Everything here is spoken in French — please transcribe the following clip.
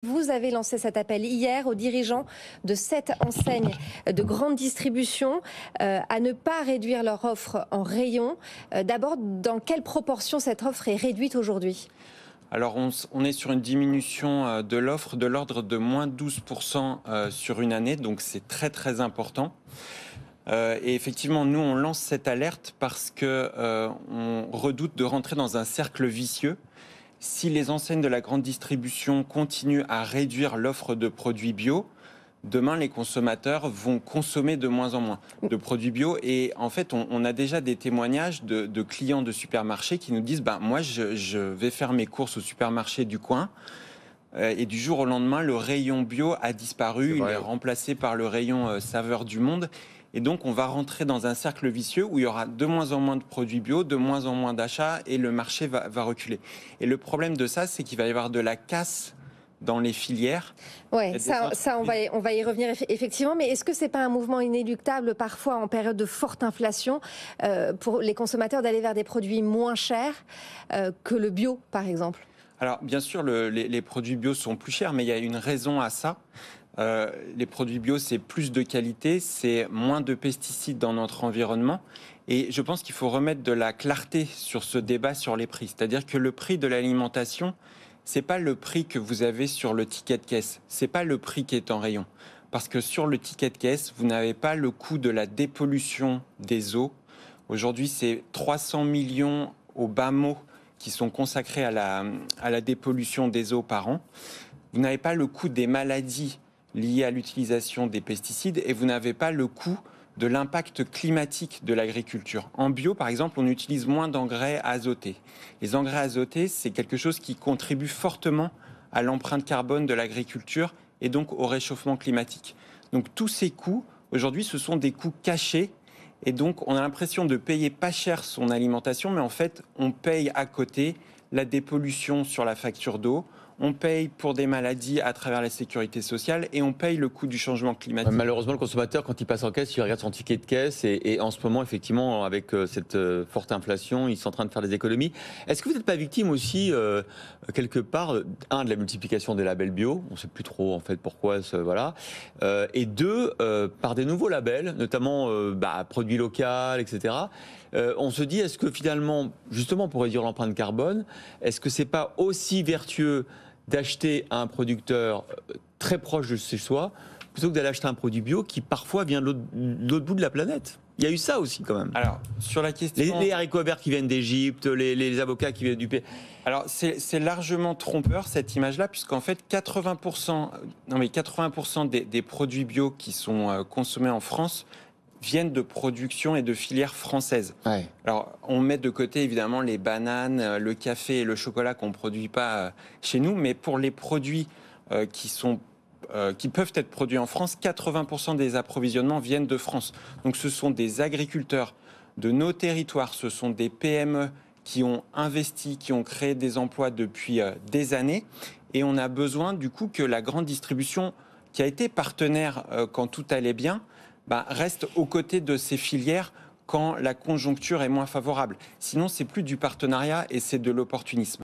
Vous avez lancé cet appel hier aux dirigeants de 7 enseignes de grande distribution à ne pas réduire leur offre en rayon. D'abord, dans quelle proportion cette offre est réduite aujourd'hui ? Alors on est sur une diminution de l'offre de l'ordre de moins 12% sur une année, donc c'est très très important. Et effectivement, nous on lance cette alerte parce que on redoute de rentrer dans un cercle vicieux. Si les enseignes de la grande distribution continuent à réduire l'offre de produits bio, demain, les consommateurs vont consommer de moins en moins de produits bio. Et en fait, on a déjà des témoignages de clients de supermarchés qui nous disent moi, je vais faire mes courses au supermarché du coin. Et du jour au lendemain, le rayon bio a disparu. Il est remplacé par le rayon saveur du monde. Et donc, on va rentrer dans un cercle vicieux où il y aura de moins en moins de produits bio, de moins en moins d'achats et le marché va reculer. Et le problème de ça, c'est qu'il va y avoir de la casse dans les filières. Oui, on va y revenir effectivement, mais est-ce que ce n'est pas un mouvement inéluctable parfois en période de forte inflation pour les consommateurs d'aller vers des produits moins chers que le bio par exemple ? Alors bien sûr, les produits bio sont plus chers, mais il y a une raison à ça. Les produits bio, c'est plus de qualité, c'est moins de pesticides dans notre environnement. Et je pense qu'il faut remettre de la clarté sur ce débat sur les prix. C'est-à-dire que le prix de l'alimentation, c'est pas le prix que vous avez sur le ticket de caisse. C'est pas le prix qui est en rayon. Parce que sur le ticket de caisse, vous n'avez pas le coût de la dépollution des eaux. Aujourd'hui, c'est 300 millions au bas mot qui sont consacrés à la dépollution des eaux par an. Vous n'avez pas le coût des maladies liées à l'utilisation des pesticides et vous n'avez pas le coût de l'impact climatique de l'agriculture. En bio, par exemple, on utilise moins d'engrais azotés. Les engrais azotés, c'est quelque chose qui contribue fortement à l'empreinte carbone de l'agriculture et donc au réchauffement climatique. Donc tous ces coûts, aujourd'hui, ce sont des coûts cachés et donc on a l'impression de payer pas cher son alimentation, mais en fait, on paye à côté la dépollution sur la facture d'eau, on paye pour des maladies à travers la sécurité sociale et on paye le coût du changement climatique. Malheureusement, le consommateur, quand il passe en caisse, il regarde son ticket de caisse et en ce moment, effectivement, avec cette forte inflation, ils sont en train de faire des économies. Est-ce que vous n'êtes pas victime aussi, quelque part, de la multiplication des labels bio, on ne sait plus trop en fait pourquoi, voilà, et deux, par des nouveaux labels, notamment produits locaux, etc. On se dit, est-ce que finalement, justement pour réduire l'empreinte carbone, est-ce que c'est pas aussi vertueux d'acheter à un producteur très proche de chez soi, plutôt que d'aller acheter un produit bio qui parfois vient de l'autre bout de la planète? Il y a eu ça aussi quand même. Alors, sur la question... Les haricots verts qui viennent d'Égypte, les avocats qui viennent du pays. Alors, c'est largement trompeur cette image-là, puisqu'en fait, 80% des produits bio qui sont consommés en France viennent de production et de filières françaises. Ouais. Alors, on met de côté évidemment les bananes, le café et le chocolat qu'on ne produit pas chez nous, mais pour les produits qui peuvent être produits en France, 80% des approvisionnements viennent de France. Donc ce sont des agriculteurs de nos territoires, ce sont des PME qui ont investi, qui ont créé des emplois depuis des années, et on a besoin du coup que la grande distribution, qui a été partenaire quand tout allait bien, reste aux côtés de ces filières quand la conjoncture est moins favorable. Sinon, c'est plus du partenariat et c'est de l'opportunisme.